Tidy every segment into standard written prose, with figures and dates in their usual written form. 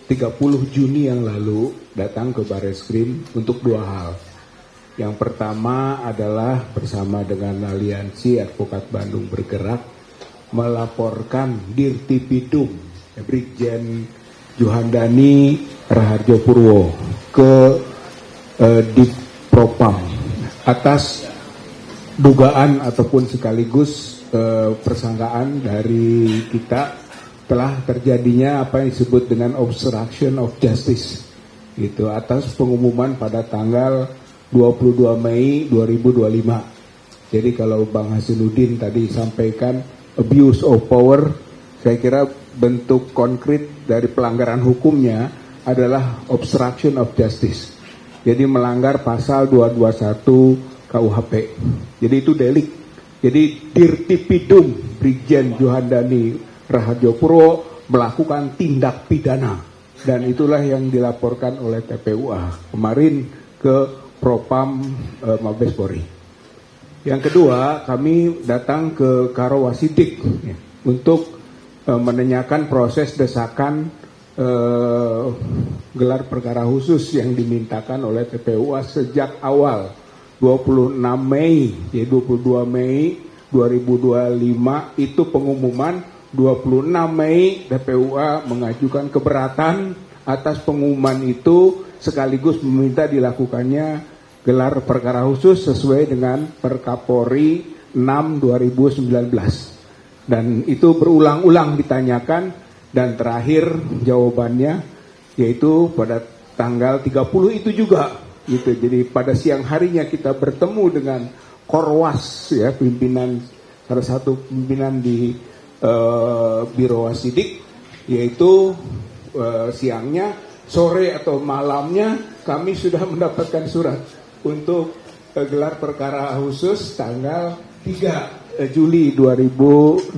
30 Juni yang lalu datang ke Barreskrim untuk dua hal. Yang pertama adalah bersama dengan Aliansi Advokat Bandung Bergerak melaporkan Dirtipidum Brigjen Juhandani Raharjo Purwo ke Dipropam atas dugaan ataupun sekaligus persangkaan dari kita telah terjadinya apa yang disebut dengan obstruction of justice gitu atas pengumuman pada tanggal 22 Mei 2025. Jadi kalau Bang Hasanuddin tadi sampaikan abuse of power, saya kira bentuk konkret dari pelanggaran hukumnya adalah obstruction of justice. Jadi melanggar pasal 221 KUHP. Jadi itu delik. Jadi Dirtipidum Brigjen Juhandani Raharjo Purwo melakukan tindak pidana dan itulah yang dilaporkan oleh TPUA kemarin ke Propam Mabes Polri. Yang kedua, kami datang ke Karawasidik untuk menanyakan proses desakan gelar perkara khusus yang dimintakan oleh TPUA sejak awal 26 Mei, ya 22 Mei 2025 itu pengumuman. 26 Mei TPUA mengajukan keberatan atas pengumuman itu sekaligus meminta dilakukannya gelar perkara khusus sesuai dengan Perkapolri 6 2019. Dan itu berulang-ulang ditanyakan dan terakhir jawabannya yaitu pada tanggal 30 itu juga gitu. Jadi pada siang harinya kita bertemu dengan Korwas ya, pimpinan salah satu pimpinan di Biro Wasidik, yaitu siangnya, sore atau malamnya kami sudah mendapatkan surat untuk gelar perkara khusus tanggal 3 Juli 2025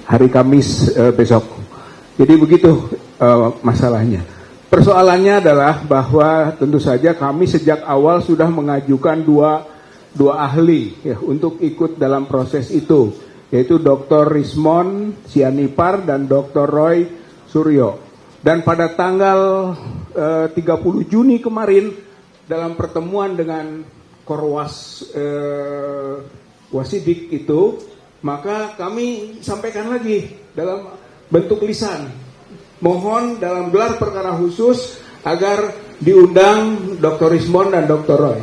hari Kamis besok. Jadi begitu masalahnya. Persoalannya adalah bahwa tentu saja kami sejak awal sudah mengajukan dua ahli ya, untuk ikut dalam proses itu, yaitu Dr. Rismon Sianipar dan Dr. Roy Suryo. Dan pada tanggal 30 Juni kemarin dalam pertemuan dengan Korwas Wasidik itu, maka kami sampaikan lagi dalam bentuk lisan, mohon dalam gelar perkara khusus agar diundang Dr. Rismon dan Dr. Roy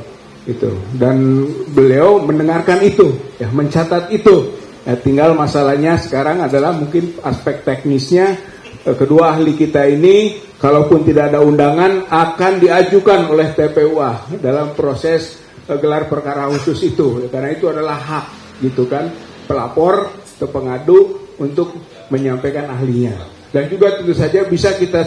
itu. Dan beliau mendengarkan itu, ya, mencatat itu. Ya, tinggal masalahnya sekarang adalah mungkin aspek teknisnya kedua ahli kita ini kalaupun tidak ada undangan akan diajukan oleh TPUA dalam proses gelar perkara khusus itu, karena itu adalah hak gitu kan pelapor atau pengadu untuk menyampaikan ahlinya. Dan juga tentu saja bisa kita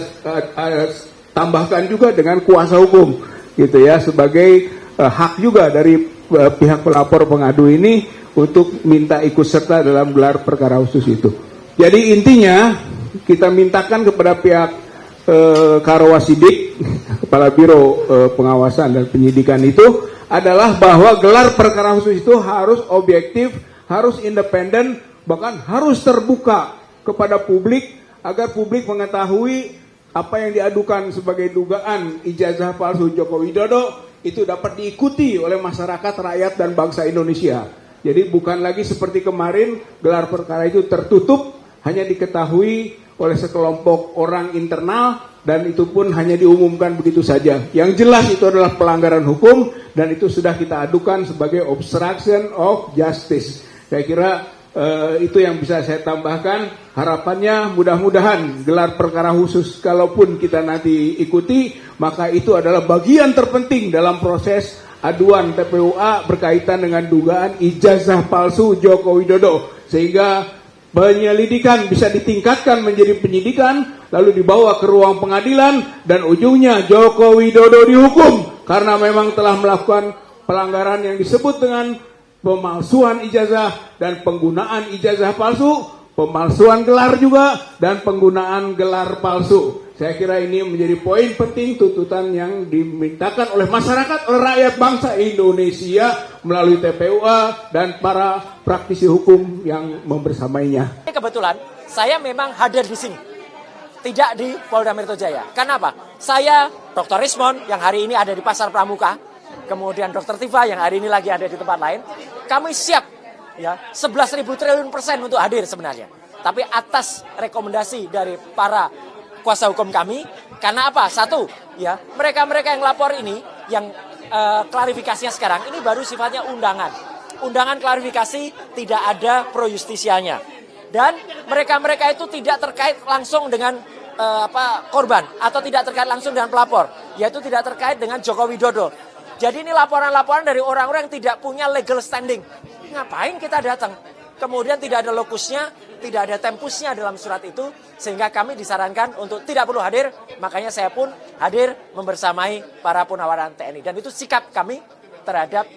tambahkan juga dengan kuasa hukum gitu ya, sebagai hak juga dari pihak pelapor pengadu ini untuk minta ikut serta dalam gelar perkara khusus itu. Jadi intinya kita mintakan kepada pihak Karawasidik, Kepala Biro Pengawasan dan Penyidikan itu adalah bahwa gelar perkara khusus itu harus objektif, harus independen, bahkan harus terbuka kepada publik agar publik mengetahui apa yang diadukan sebagai dugaan ijazah palsu Joko Widodo itu dapat diikuti oleh masyarakat, rakyat, dan bangsa Indonesia. Jadi bukan lagi seperti kemarin gelar perkara itu tertutup, hanya diketahui oleh sekelompok orang internal dan itu pun hanya diumumkan begitu saja. Yang jelas itu adalah pelanggaran hukum dan itu sudah kita adukan sebagai obstruction of justice. Saya kira itu yang bisa saya tambahkan. Harapannya mudah-mudahan gelar perkara khusus kalaupun kita nanti ikuti, maka itu adalah bagian terpenting dalam proses aduan TPUA berkaitan dengan dugaan ijazah palsu Joko Widodo, sehingga penyelidikan bisa ditingkatkan menjadi penyidikan, lalu dibawa ke ruang pengadilan, dan ujungnya Joko Widodo dihukum karena memang telah melakukan pelanggaran yang disebut dengan pemalsuan ijazah dan penggunaan ijazah palsu, pemalsuan gelar juga, dan penggunaan gelar palsu. Saya kira ini menjadi poin penting tuntutan yang dimintakan oleh masyarakat, oleh rakyat bangsa Indonesia melalui TPUA dan para praktisi hukum yang membersamainya. Kebetulan saya memang hadir di sini. tidak di Polda Metro Jaya. Kenapa? Saya, Dr. Rismond yang hari ini ada di Pasar Pramuka, kemudian Dr. Tifa yang hari ini lagi ada di tempat lain, kami siap ya 11.000 triliun persen untuk hadir sebenarnya. Tapi atas rekomendasi dari para kuasa hukum kami, karena apa? Satu, ya mereka-mereka yang lapor ini, yang klarifikasinya sekarang ini baru sifatnya undangan. Undangan klarifikasi, tidak ada pro justisianya. Dan mereka-mereka itu tidak terkait langsung dengan korban atau tidak terkait langsung dengan pelapor, yaitu tidak terkait dengan Joko Widodo. Jadi ini laporan-laporan dari orang-orang yang tidak punya legal standing. Ngapain kita datang? Kemudian tidak ada lokusnya, tidak ada tempusnya dalam surat itu, sehingga kami disarankan untuk tidak perlu hadir. Makanya saya pun hadir membersamai para Purnawaran TNI. Dan itu sikap kami terhadap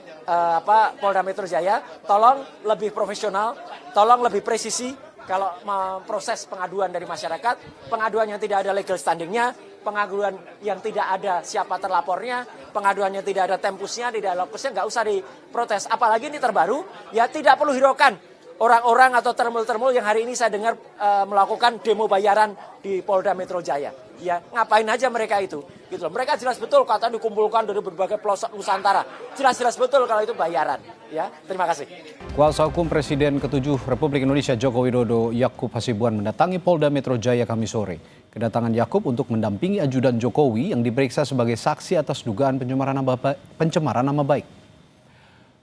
Polda Metro Jaya. Tolong lebih profesional, tolong lebih presisi. Kalau proses pengaduan dari masyarakat, pengaduan yang tidak ada legal standingnya, pengaduan yang tidak ada siapa terlapornya, pengaduan yang tidak ada tempusnya, tidak ada lokusnya, nggak usah diprotes. Apalagi ini terbaru, ya tidak perlu hiraukan orang-orang atau termul-termul yang hari ini saya dengar melakukan demo bayaran di Polda Metro Jaya. Ya ngapain aja mereka itu, gitu loh. Mereka jelas betul katanya dikumpulkan dari berbagai pelosok Nusantara. Jelas-jelas betul kalau itu bayaran. Ya, terima kasih. Kuasa hukum Presiden ke-7 Republik Indonesia Joko Widodo, Yakub Hasibuan mendatangi Polda Metro Jaya Kamis sore. Kedatangan Yakub untuk mendampingi ajudan Jokowi yang diperiksa sebagai saksi atas dugaan pencemaran nama baik.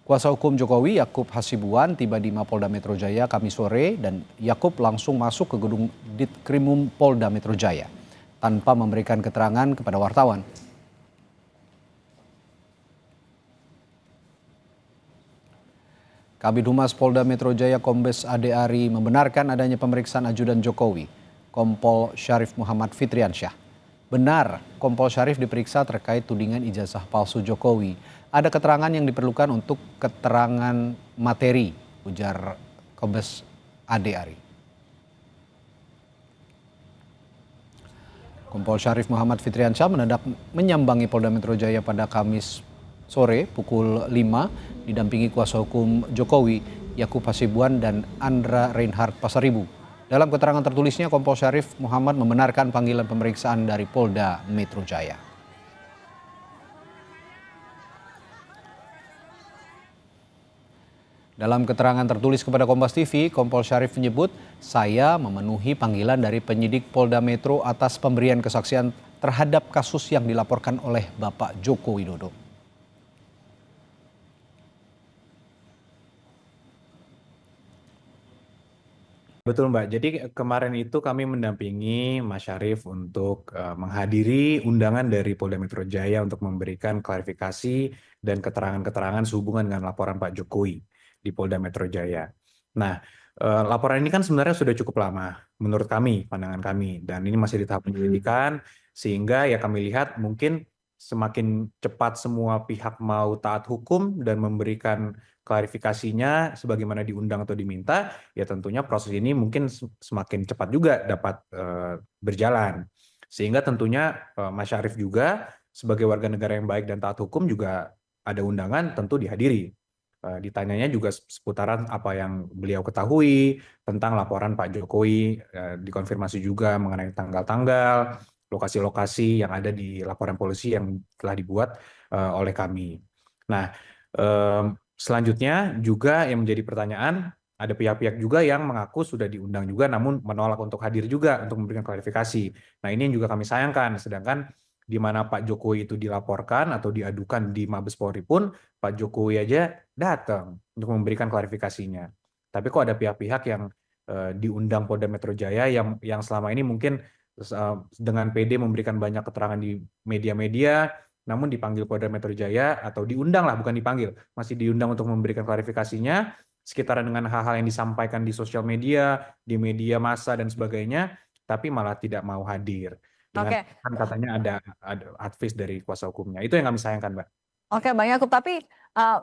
Kuasa hukum Jokowi, Yakub Hasibuan, tiba di Mapolda Metro Jaya Kamis sore dan Yakub langsung masuk ke gedung Ditkrimum Polda Metro Jaya tanpa memberikan keterangan kepada wartawan. Kabid Humas Polda Metro Jaya Kombes Ade Ari membenarkan adanya pemeriksaan ajudan Jokowi, Kompol Syarif Muhammad Fitriansyah. Benar, Kompol Syarif diperiksa terkait tudingan ijazah palsu Jokowi. Ada keterangan yang diperlukan untuk keterangan materi, ujar Kombes Ade Ari. Kompol Syarif Muhammad Fitriansyah mendadak menyambangi Polda Metro Jaya pada Kamis sore pukul 5 didampingi kuasa hukum Jokowi, Yakub Hasibuan dan Andra Reinhardt Pasaribu. Dalam keterangan tertulisnya, Kompol Syarif Muhammad membenarkan panggilan pemeriksaan dari Polda Metro Jaya. Dalam keterangan tertulis kepada Kompas TV, Kompol Syarif menyebut, saya memenuhi panggilan dari penyidik Polda Metro atas pemberian kesaksian terhadap kasus yang dilaporkan oleh Bapak Joko Widodo. Betul Mbak, jadi kemarin itu kami mendampingi Mas Syarif untuk menghadiri undangan dari Polda Metro Jaya untuk memberikan klarifikasi dan keterangan-keterangan sehubungan dengan laporan Pak Jokowi di Polda Metro Jaya. Nah, laporan ini kan sebenarnya sudah cukup lama menurut kami, pandangan kami, dan ini masih di tahap penyelidikan, sehingga ya kami lihat mungkin semakin cepat semua pihak mau taat hukum dan memberikan klarifikasinya sebagaimana diundang atau diminta, ya tentunya proses ini mungkin semakin cepat juga dapat berjalan. Sehingga tentunya Mas Syarif juga sebagai warga negara yang baik dan taat hukum juga ada undangan tentu dihadiri. Ditanyanya juga seputaran apa yang beliau ketahui tentang laporan Pak Jokowi, dikonfirmasi juga mengenai tanggal-tanggal, lokasi-lokasi yang ada di laporan polisi yang telah dibuat oleh kami. Nah, selanjutnya juga yang menjadi pertanyaan, ada pihak-pihak juga yang mengaku sudah diundang juga namun menolak untuk hadir juga untuk memberikan klarifikasi. Nah, ini yang juga kami sayangkan, sedangkan di mana Pak Jokowi itu dilaporkan atau diadukan di Mabes Polri pun Pak Jokowi aja datang untuk memberikan klarifikasinya. Tapi kok ada pihak-pihak yang diundang Polda Metro Jaya yang selama ini mungkin dengan PD memberikan banyak keterangan di media-media, namun dipanggil Polda Metro Jaya atau diundang lah, bukan dipanggil, masih diundang untuk memberikan klarifikasinya sekitaran dengan hal-hal yang disampaikan di sosial media, di media massa dan sebagainya, tapi malah tidak mau hadir. Dengan kan katanya ada advis dari kuasa hukumnya. Itu yang kami sayangkan, Mbak. Oke, Bang Yakub, tapi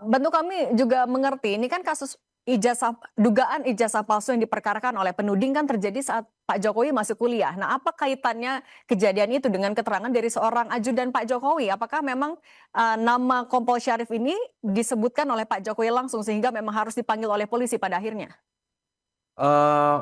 bentuk kami juga mengerti, ini kan kasus dugaan ijazah palsu yang diperkarakan oleh penuding kan terjadi saat Pak Jokowi masih kuliah. Nah, apa kaitannya kejadian itu dengan keterangan dari seorang ajudan Pak Jokowi? Apakah memang nama Kompol Syarif ini disebutkan oleh Pak Jokowi langsung sehingga memang harus dipanggil oleh polisi pada akhirnya?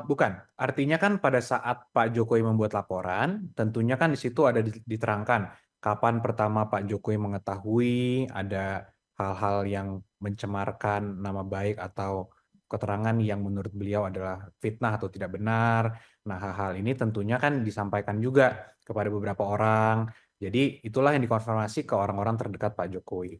Bukan. Artinya kan pada saat Pak Jokowi membuat laporan, tentunya kan di situ ada diterangkan kapan pertama Pak Jokowi mengetahui ada hal-hal yang mencemarkan nama baik atau keterangan yang menurut beliau adalah fitnah atau tidak benar. Nah, hal-hal ini tentunya kan disampaikan juga kepada beberapa orang. Jadi itulah yang dikonfirmasi ke orang-orang terdekat Pak Jokowi.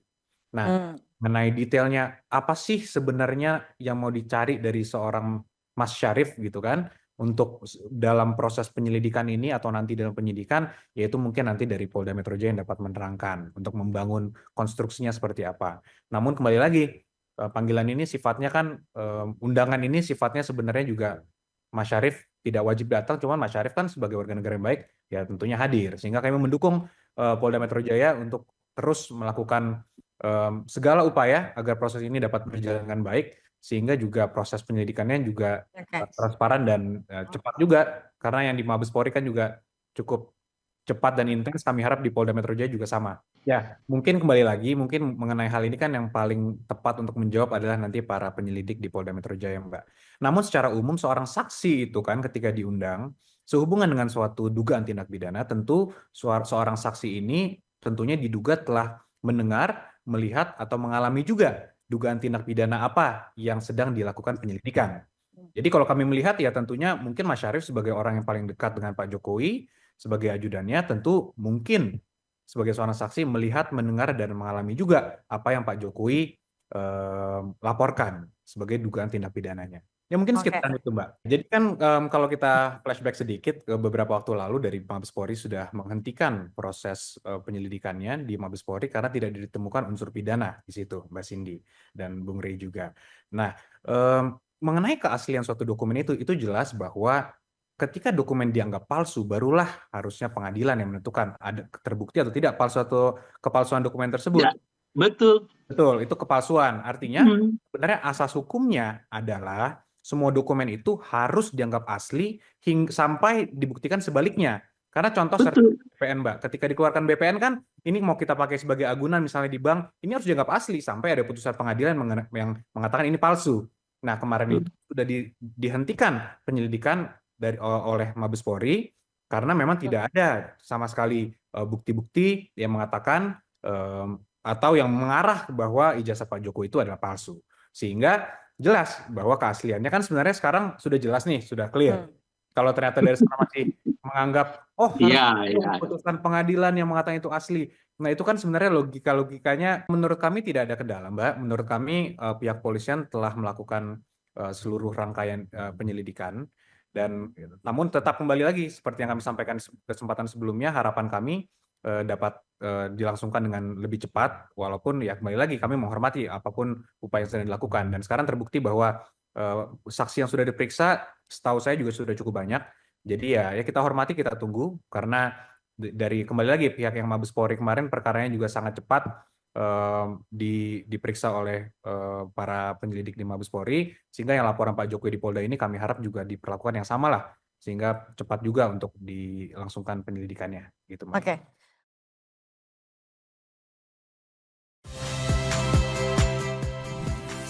Nah, Hmm. mengenai detailnya apa sih sebenarnya yang mau dicari dari seorang Mas Syarif gitu kan untuk dalam proses penyelidikan ini atau nanti dalam penyidikan, yaitu mungkin nanti dari Polda Metro Jaya yang dapat menerangkan untuk membangun konstruksinya seperti apa. Namun kembali lagi panggilan ini sifatnya kan undangan ini sifatnya sebenarnya juga Mas Syarif tidak wajib datang, cuman Mas Syarif kan sebagai warga negara yang baik ya tentunya hadir, sehingga kami mendukung Polda Metro Jaya untuk terus melakukan segala upaya agar proses ini dapat berjalan dengan baik, sehingga juga proses penyelidikannya juga Oke. transparan dan cepat juga, karena yang di Mabes Polri kan juga cukup cepat dan intens. Kami harap di Polda Metro Jaya juga sama. Ya, mungkin kembali lagi, mungkin mengenai hal ini kan yang paling tepat untuk menjawab adalah nanti para penyelidik di Polda Metro Jaya, Mbak. Namun secara umum seorang saksi itu kan ketika diundang, sehubungan dengan suatu dugaan tindak pidana, tentu seorang saksi ini tentunya diduga telah mendengar, melihat, atau mengalami juga dugaan tindak pidana apa yang sedang dilakukan penyelidikan. Jadi kalau kami melihat ya tentunya mungkin Mas Syarif sebagai orang yang paling dekat dengan Pak Jokowi, sebagai ajudannya tentu mungkin sebagai seorang saksi melihat, mendengar, dan mengalami juga apa yang Pak Jokowi laporkan sebagai dugaan tindak pidananya. Ya mungkin Oke. sekitaran itu, Mbak. Jadi kan kalau kita flashback sedikit ke beberapa waktu lalu dari Mabes Polri sudah menghentikan proses penyelidikannya di Mabes Polri karena tidak ditemukan unsur pidana di situ, Mbak Cindy dan Bung Rey juga. Nah, mengenai keaslian suatu dokumen itu jelas bahwa ketika dokumen dianggap palsu, barulah harusnya pengadilan yang menentukan ada terbukti atau tidak palsu atau kepalsuan dokumen tersebut. Ya, betul. Betul, itu kepalsuan. Artinya sebenarnya asas hukumnya adalah semua dokumen itu harus dianggap asli sampai dibuktikan sebaliknya. Karena contoh Betul. sertifikat BPN, Mbak, ketika dikeluarkan BPN kan ini mau kita pakai sebagai agunan misalnya di bank, ini harus dianggap asli sampai ada putusan pengadilan yang mengatakan ini palsu. Nah, kemarin itu sudah dihentikan penyelidikan oleh Mabes Polri karena memang tidak ada sama sekali bukti-bukti yang mengatakan atau yang mengarah bahwa ijazah Pak Jokowi itu adalah palsu. Sehingga jelas bahwa keasliannya kan sebenarnya sekarang sudah jelas nih, sudah clear. Kalau ternyata dari sana masih menganggap, oh harus putusan pengadilan yang mengatakan itu asli. Nah itu kan sebenarnya logikanya menurut kami tidak ada kendala, Mbak. Menurut kami pihak polisian telah melakukan seluruh rangkaian penyelidikan. Dan namun tetap kembali lagi, seperti yang kami sampaikan di kesempatan sebelumnya, harapan kami dapat dilangsungkan dengan lebih cepat, walaupun ya kembali lagi kami menghormati apapun upaya yang sedang dilakukan. Dan sekarang terbukti bahwa saksi yang sudah diperiksa setahu saya juga sudah cukup banyak. Jadi ya kita hormati, kita tunggu, karena dari kembali lagi pihak yang Mabes Polri kemarin perkaranya juga sangat cepat diperiksa oleh para penyelidik di Mabes Polri, sehingga yang laporan Pak Jokowi di Polda ini kami harap juga diperlakukan yang sama lah, sehingga cepat juga untuk dilangsungkan penyelidikannya gitu, Mbak. Oke.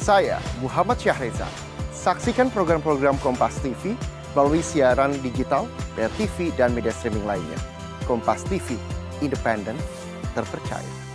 Saya Muhammad Syahreza. Saksikan program-program Kompas TV melalui siaran digital, pay TV, dan media streaming lainnya. Kompas TV, independen, terpercaya.